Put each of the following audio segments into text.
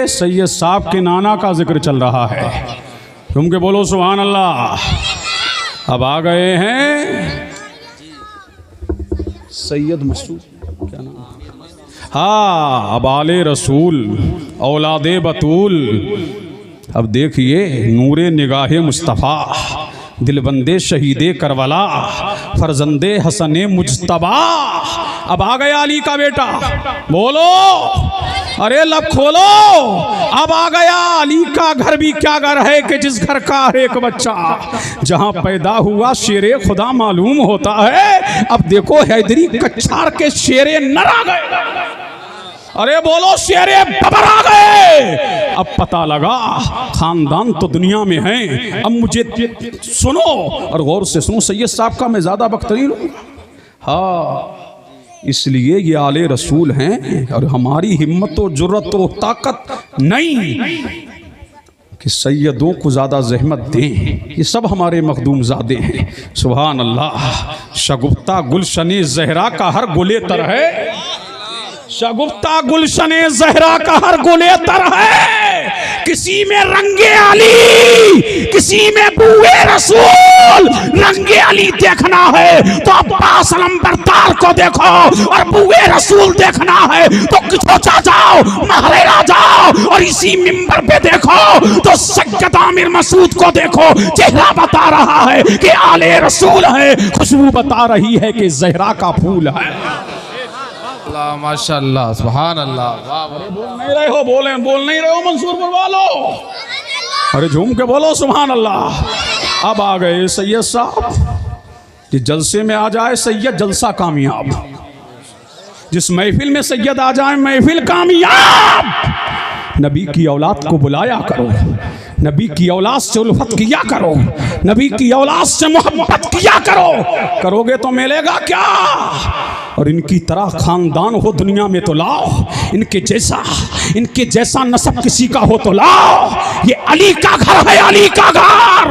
सैयद साहब के नाना का जिक्र चल रहा है। तुम के बोलो सुभान अल्लाह। अब आ गए हैं सैयद मसूद, क्या नाम? हाँ, अब आले रसूल औलादे बतूल। अब देखिए नूरे निगाहे मुस्तफ़ा, दिलबंदे शहीदे करबला, फरजंदे हसने मुजतबा। अब आ गया अली का बेटा, बोलो अरे लब खोलो। अब आ गया अली का घर भी क्या घर है कि जिस घर का हर एक बच्चा जहां पैदा हुआ शेरे खुदा मालूम होता है। अब देखो हैदरी कच्छार के शेरे नर आ गए, अरे बोलो शेरे बबर आ गए। अब पता लगा खानदान तो दुनिया में है। अब मुझे सुनो और गौर से सुनो, सैयद साहब का मैं ज्यादा वक्त नहीं लूंगा। हाँ, इसलिए ये आले रसूल हैं और हमारी हिम्मत और जुर्रत और ताकत नहीं कि सैयदों को ज्यादा जहमत दें। ये सब हमारे मखदूम ज़ादे हैं। सुभान अल्लाह। शगुफ्ता गुलशने ज़हरा का हर गुले तर है, शगुफ्ता गुलशने ज़हरा का हर गुले तर है। किसी में रंगे अली, किसी में बूए रसूल। रंगे अली देखना है तो अब्बास अलंबरदार को देखो, और बूए रसूल देखना है तो किचोचा जाओ, महरेरा जाओ, और इसी मिंबर पे देखो तो सैयद आमिर मसूद को देखो। चेहरा बता रहा है कि आले रसूल है, खुशबू बता रही है कि ज़हरा का फूल है। माशाअल्लाह, सुभान अल्लाह। बोल नहीं रहे हो, बोल नहीं रहे हो मंसूरपुर वालों, अरे झूम के बोलो सुभान अल्लाह। अब आ गए सैयद साहब, जिस जलसे में आ जाए सैयद जलसा कामयाब, जिस महफिल में सैयद आ जाए महफिल कामयाब। नबी की औलाद को बुलाया करो, नबी की औलाद से उल्फत किया करो, नबी की औलाद से मोहब्बत किया करो। करोगे तो मिलेगा क्या? और इनकी तरह खानदान हो दुनिया में तो लाओ, इनके जैसा नसब किसी का हो तो लाओ। ये अली का घर है, अली का घर।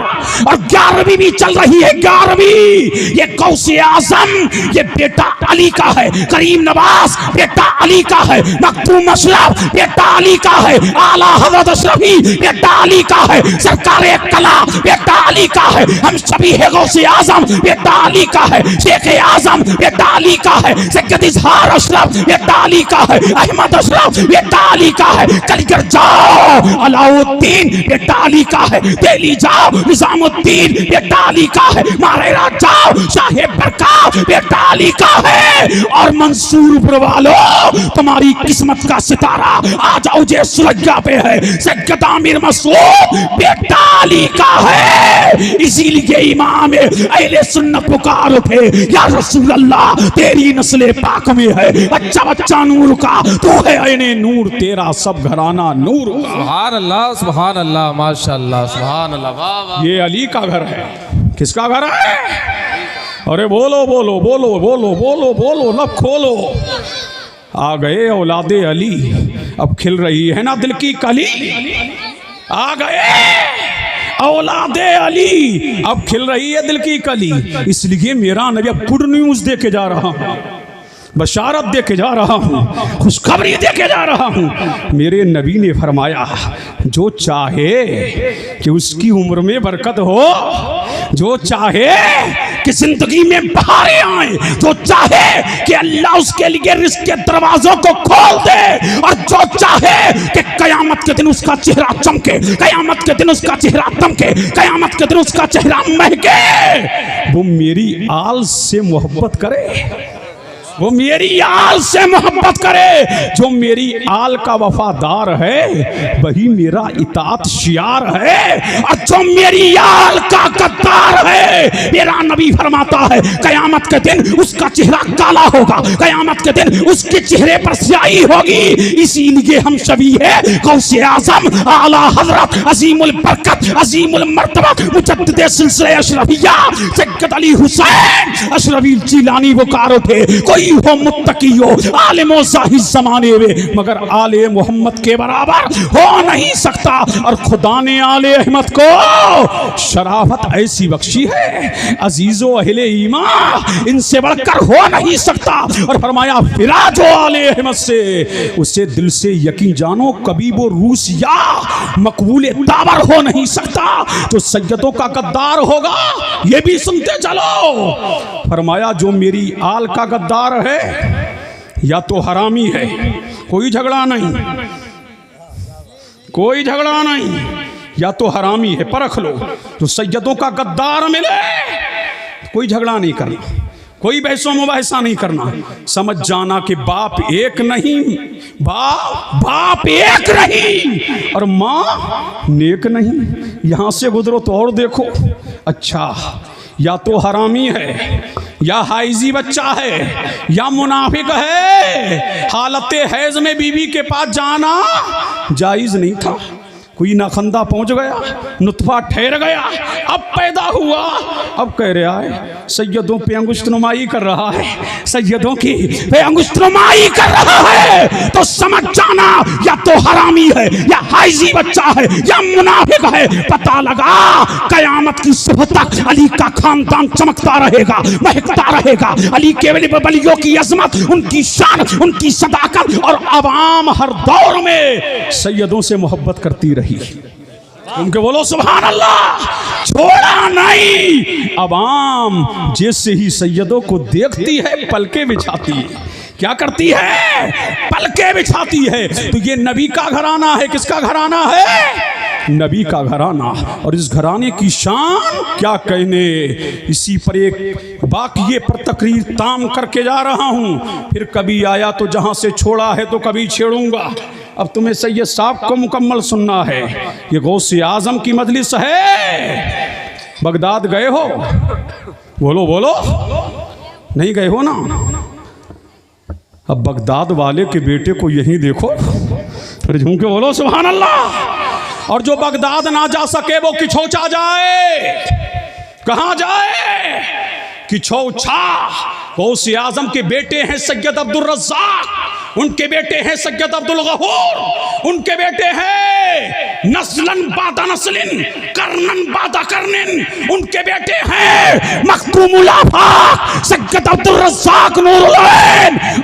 और 11वीं भी चल रही है, 11वीं। ये गौसे आजम ये बेटा अली का है, करीम नवाज बेटा अली का है, मखदूम अशरफ बेटा अली का है, आला हज़रत अशरफी बेटा अली का है, सरकारे कला बेटा अली का है। हम सभी है गौसे आजम बेटा अली का है, शेख आजम बेटा अली का है, सैयद इजहार अशरफ बेटा अली का है, अहमद अशरफ बेटा अली का है। कलगर जाओ अलाउद्दीन बेटा अली का है, दिल्ली जाओ निजामुद्दीन बेटा अली का है, मारेरा जाओ साहेब बरकात बेटा अली का है। और मंसूरपुर वालों तुम्हारी किस्मत का सितारा आ जाओ जे सुरैया पे है, सैयद आमिर मसूद बेटा अली का है। इसीलिए इमाम अहले सुन्नत पुकार उठे, या रसूल अल्लाह तेरी नस्ले पाक में है बच्चा बच्चा नूर का, तू है ऐने नूर, तेरा सब घराना नूर का। सुभान अल्लाह, सुभान अल्लाह, माशाअल्लाह, सुभान अल्लाह। वाह वाह। ये अली का घर है। किसका घर है? अरे बोलो बोलो बोलो बोलो बोलो बोलो, लब खोलो। आ गए औलादे अली, अब खिल रही है ना दिल की कली। आ गए औलादे अली, अब खिल रही है दिल की कली। इसलिए मेरा नबी गुड न्यूज दे के जा रहा हूं, बशारत दे के जा रहा हूं, खुशखबरी दे के जा रहा हूं। मेरे नबी ने फरमाया जो चाहे कि उसकी उम्र में बरकत हो, जो चाहे कि जिंदगी में बहारें आए, जो चाहे कि अल्लाह उसके लिए रिस्क के दरवाजों को खोल दे, और जो चाहे कि कयामत के दिन उसका चेहरा चमके, कयामत के दिन उसका चेहरा दमके, कयामत के दिन उसका चेहरा महके, वो मेरी आल से मोहब्बत करे, वो मेरी आल से मोहब्बत करे। जो मेरी आल का वफादार है वही मेरा इताअत शियार है, और जो मेरी आल का गद्दार है, मेरा नबी फरमाता है कयामत के दिन उसका चेहरा काला होगा, कयामत के दिन उसके चेहरे पर स्याही होगी। इसीलिए हम सभी है गौसे आजम आला हजरत अजीमुल बरकत अजीमुल मर्तबा मुजद्दिद सिलसिले अशरफिया सैयद अली हुसैन अशरफी जिलानी पुकार उठे, कोई वली हो मुत्तकी हो आलिम हो जाहिद ज़माने में, मगर आले मोहम्मद के बराबर हो नहीं सकता। और खुदा ने आले अहमद को शराफत ऐसी बख्शी है, अजीजो अहले ईमान, इनसे बढ़कर हो नहीं सकता। और फरमाया फिरा जो आले अहमद से, उससे दिल से यकीन जानो कभी वो रूस या मकबूल दावर हो नहीं सकता। जो सैयदों का गद्दार होगा ये भी सुनते चलो। फरमाया जो मेरी आल का गद्दार है या तो हरामी है, कोई झगड़ा नहीं, कोई झगड़ा नहीं, या तो हरामी है, परख लो। जो सैयदों का गद्दार मिले कोई झगड़ा नहीं करना, कोई बहसों मुबाहिसा नहीं करना, समझ जाना कि बाप एक नहीं, बाप एक नहीं और माँ नेक नहीं। यहां से गुजरो तो और देखो, अच्छा या तो हरामी है या हाइजी बच्चा है या मुनाफिक है। हालत हैज में बीवी के पास जाना जायज नहीं था। कोई नाखंदा पहुंच गया, नुतफा ठहर गया, अब पैदा हुआ, अब कह रहा है सैयदों पे अंगुष्ठ नुमाई कर रहा है, सैयदों की पे अंगुष्ठ नुमाई कर रहा है, तो समझ जाना या तो हरामी है या हाइजी बच्चा है या मुनाफिक है। पता लगा कयामत की सुबह तक अली का खानदान चमकता रहेगा, महकता रहेगा। अली के वलियों की अजमत, उनकी शान, उनकी सदाकत, और अवाम हर दौर में सैयदों से मोहब्बत करती रही। उनके बोलो सुभान अल्लाह, छोड़ा नहीं। अवाम जैसे ही सैयदों को देखती है पलके बिछाती है। क्या करती है? पलके बिछाती है। तो ये नबी का घराना है। किसका घराना है? नबी का घराना। और इस घराने की शान क्या कहने। इसी पर एक बाकी पर तकरीर ताम करके जा रहा हूँ। फिर कभी आया तो जहाँ से छोड़ा है तो कभी छेड़ूंगा। अब तुम्हें सैयद साहब को मुकम्मल सुनना है। ये गौसे आजम की मजलिस है। बगदाद गए हो? बोलो बोलो, नहीं गए हो ना? अब बगदाद वाले के बेटे को यहीं देखो, फिर झूम के बोलो सुभान अल्लाह। और जो बगदाद ना जा सके वो किछोचा जाए। कहाँ जाए? किछोचा। गौसे आजम के बेटे हैं सैयद अब्दुल रज़्ज़ाक, उनके बेटे हैं सैयद अब्दुल गफूर, उनके बेटे हैं नस्लन बादा नस्लिन, करनन बादा करनिन, उनके बेटे हैं मखदूमुल आफाक सैयद अब्दुल रज़्ज़ाक नूरुल,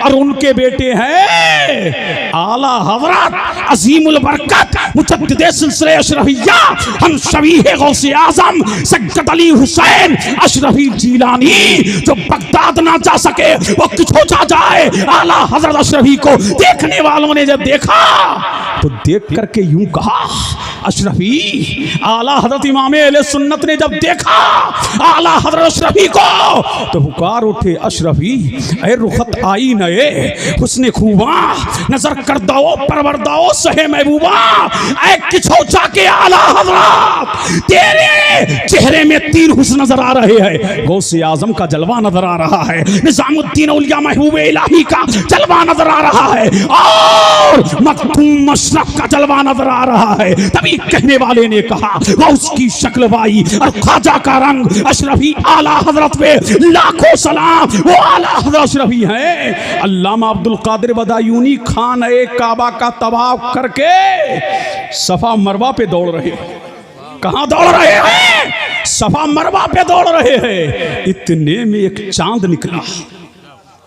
और उनके बेटे हैं आला हज़रत अज़ीमुल बरकत मुजद्दिद सिलसिले अशरफिया हम शबीह गौसे आजम सैयद अली हुसैन अशरफी जीलानी। जो बगदाद ना जा सके वो किछोचा जाए। आला हज़रत अशरफी को देखने वालों ने जब देखा तो देख करके यूं कहा, अशरफी। आला हज़रत इमाम अहले सुन्नत ने जब देखा आला हज़रत अशरफी को तो पुकार उठे, अशरफी ऐ रुखत आई नए हुस्ने खूबा नजर कर दो परवरदाओ सहे महबूबा। ऐ किछोचा के आला हज़रत तेरे चेहरे में 3 हुस्न नजर आ रहे हैं। गौसे आजम का जलवा नजर आ रहा है, निजामुद्दीन औलिया महबूब इलाही का जलवा नजर आ रहा है, और मखदूम मशरफ का जलवा नजर आ रहा है। तभी कहने वाले ने कहा गौस की शक्ल वाई और ख्वाजा का रंग। अशरफी आला हजरत पे लाखों सलाम। वो आला हजरत अशरफी हैं। अल्लामा अब्दुल कादिर बदायूनी खान ए काबा का तवाफ करके सफा मरवा पे दौड़ रहे। कहां दौड़ रहे हैं? सफा मरवा पे दौड़ रहे हैं। इतने में एक चांद निकला।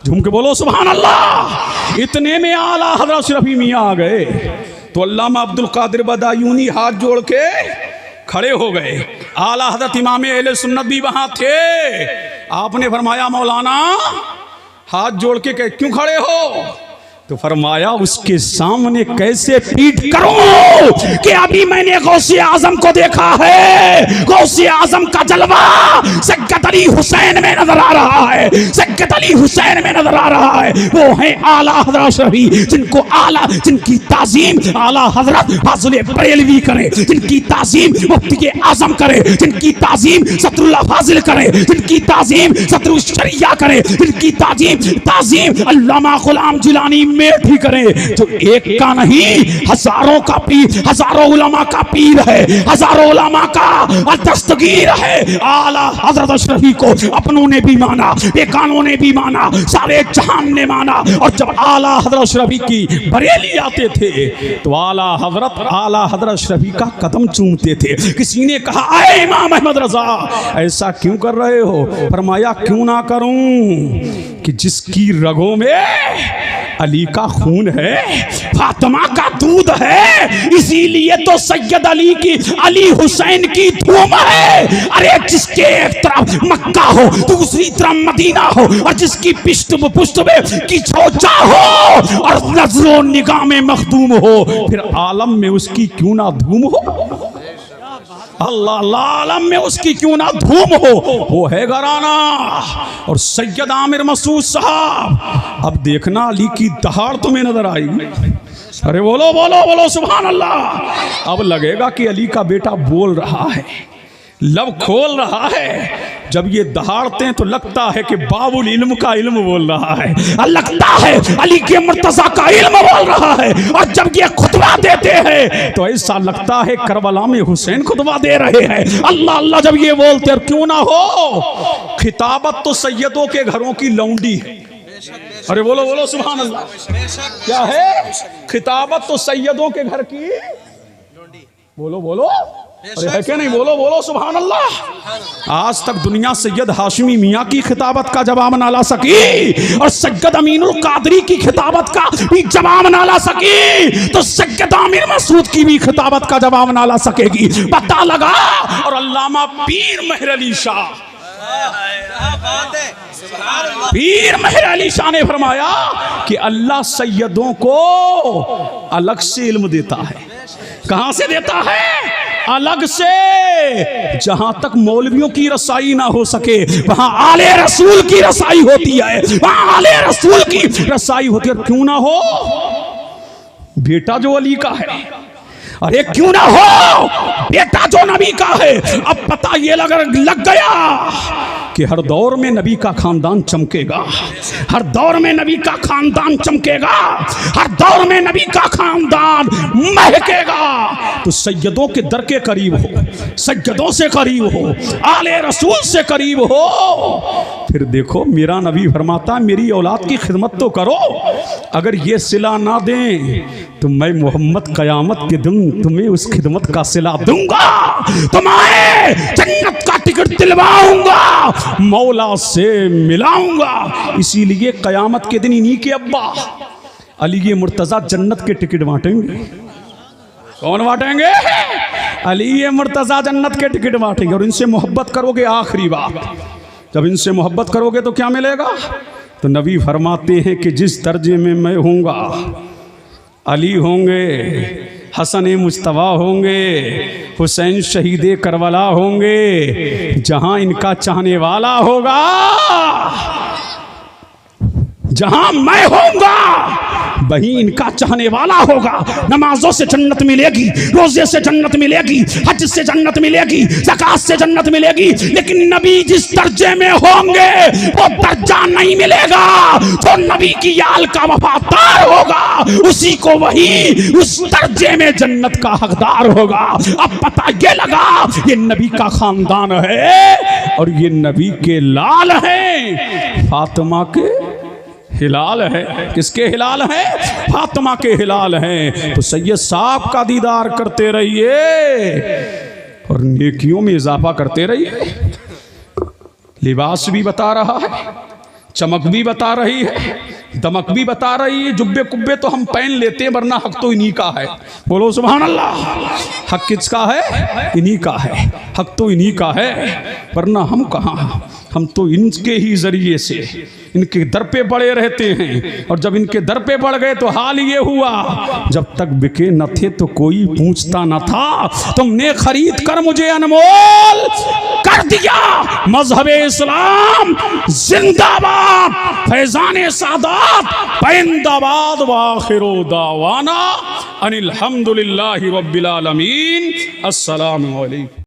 झूम के बोलो सुभान अल्लाह। इतने में आला हज़रत अशरफी मियां आ गए तो अल्लामा अब्दुल कादिर बदायूनी हाथ जोड़ के खड़े हो गए। आला हज़रत इमाम अहले सुन्नत भी वहां थे। आपने फरमाया मौलाना हाथ जोड़ के क्यों खड़े हो? तो फरमाया उसके सामने कैसे पीठ करूं कि अभी मैंने गौसे आजम को देखा है। गौसे आजम का जलवा सैयद अली हुसैन में नजर आ रहा है, सैयद अली हुसैन में नजर आ रहा है। वो है आला हज़रत अशरफी जिनको आला, जिनकी ताजीम आला हज़रत फाज़िल बरेलवी करे, जिनकी ताजीम मुफ्ती आजम करे, जिनकी ताजीम सतरुल्लाह फाजिल करे, जिनकी ताजीम सतरुल शरिया करे, जिनकी ताजीम अल्लामा गुलाम जिलानी उम्मेद ही करें जो एक का नहीं हजारों का पीर, हजारों उलमा का पीर है, हजारों उलमा का दस्तगीर है। आला हजरत अशरफी को अपनों ने भी माना, बेगानों ने भी माना, सारे जहान ने माना। और जब आला हजरत अशरफी की बरेली आते थे तो आला हजरत अशरफी का कदम चूमते थे। किसी ने कहा अरे इमाम अहमद रजा ऐसा क्यों कर रहे हो? फरमाया क्यों ना करूं कि जिसकी रगों में अली का खून है, फातिमा का दूध है, इसीलिए तो सैयद अली हुसैन की धूम है। अरे जिसके एक तरफ मक्का हो दूसरी तरफ मदीना हो और जिसकी पुष्ट में की चोचा हो और नजरों निगाह में मखदूम हो, फिर आलम में उसकी क्यों ना धूम हो? अल्लाह आलम में उसकी क्यों ना धूम हो? वो है घराना। और सैयद आमिर मसूद साहब, अब देखना अली की दहाड़ तुम्हें नजर आई। अरे बोलो बोलो बोलो सुभान अल्लाह। अब लगेगा कि अली का बेटा बोल रहा है, लब खोल रहा है। जब ये दहाड़ते हैं तो लगता है कि बाबुल इल्म का इल्म बोल रहा है, लगता है अली के मुर्तजा का इल्म बोल रहा है। और जब ये खुतबा देते हैं तो ऐसा लगता है करबला में हुसैन खुतबा दे रहे हैं। अल्लाह अल्लाह जब ये बोलते हैं, क्यों ना हो, खिताबत तो सैयदों के घरों की लौंडी है। अरे बोलो बोलो सुभान अल्लाह। क्या है? खिताबत तो सैयदों के घर की, बोलो बोलो, अरे है क्या नहीं? बोलो बोलो सुभान अल्लाह। आज तक दुनिया सैयद हाशमी मियाँ की खिताबत का जवाब ना ला सकी और सैयद अमीनुल कादरी की खिताबत का भी जवाब ना ला सकी, तो सैयद आमिर मसूद की भी खिताबत का जवाब ना ला सकेगी। पता लगा। और अल्लामा पीर मेहर अली शाह ने फरमाया कि अल्लाह सैयदों को अलग से इल्म देता है। कहां से देता है? अलग से। जहां तक मौलवियों की रसाई ना हो सके वहां आले रसूल की रसाई होती है, वहां आले रसूल की रसाई होती है। क्यों ना हो? बेटा जो अली का है, अरे क्यों ना हो, बेटा जो नबी का है। अब पता ये लग गया कि हर दौर में नबी का खानदान चमकेगा, हर दौर में नबी का खानदान चमकेगा, हर दौर में नबी का खानदान महकेगा। तो सैयदों के दर के करीब हो, सैयदों से करीब हो, आले रसूल से करीब हो। फिर देखो मेरा नबी फरमाता मेरी औलाद की खिदमत तो करो। अगर ये सिला ना दें तो मैं मोहम्मद कयामत के दिन तुम्हें उस खिदमत का सिला दूंगा, तुम्हें जन्नत का टिकट दिलवाऊंगा, मौला से मिलाऊंगा। इसीलिए कयामत के दिन इन्हीं के अब्बा अली मुर्तजा जन्नत के टिकट बांटेंगे। कौन बांटेंगे? अली मुर्तजा जन्नत के टिकट बांटेंगे। और इनसे मोहब्बत करोगे, आखिरी बात, जब इनसे मोहब्बत करोगे तो क्या मिलेगा? तो नबी फरमाते हैं कि जिस दर्जे में मैं होऊंगा, अली होंगे, हसन मुस्तफ़ा होंगे, हुसैन शहीद करबला होंगे, जहां इनका चाहने वाला होगा, जहां मैं होऊंगा वहीं इनका चाहने वाला होगा। नमाजों से जन्नत मिलेगी, रोजे से जन्नत मिलेगी, हज से जन्नत मिलेगी, ज़कात से जन्नत मिलेगी, लेकिन नबी जिस दर्जे में होंगे वो दर्जा नहीं मिलेगा। जो नबी की आल का वफादार होगा उसी को वही उस दर्जे में जन्नत का हकदार होगा। अब पता ये लगा ये नबी का खानदान है और ये नबी के लाल हैं, फातिमा के हिलाल है। किसके हिलाल है? फातिमा के हिलाल हैं। तो सैयद साहब का दीदार करते रहिए और नेकियों में इजाफा करते रहिए। लिबास भी बता रहा है, चमक भी बता रही है, दमक भी बता रही है। जुब्बे कुब्बे तो हम पहन लेते हैं वरना हक तो इन्हीं का है। बोलो सुभान अल्लाह। हक किसका है? इन्हीं का है। हक तो इन्हीं का है वरना हम कहाँ, हम तो इनके ही जरिए से इनके दर पे पड़े रहते हैं। और जब इनके दर पे पड़ गए तो हाल ये हुआ, जब तक बिके न थे तो कोई पूछता न था, तुमने खरीद कर मुझे अनमोल कर दिया। मजहबे इस्लाम जिंदाबाद, फैजाने सादात पैंदाबाद, वाखिरो दावाना अनिल हम्दुलिल्लाहि रब्बिल आलमीन। अस्सलामु अलैकुम।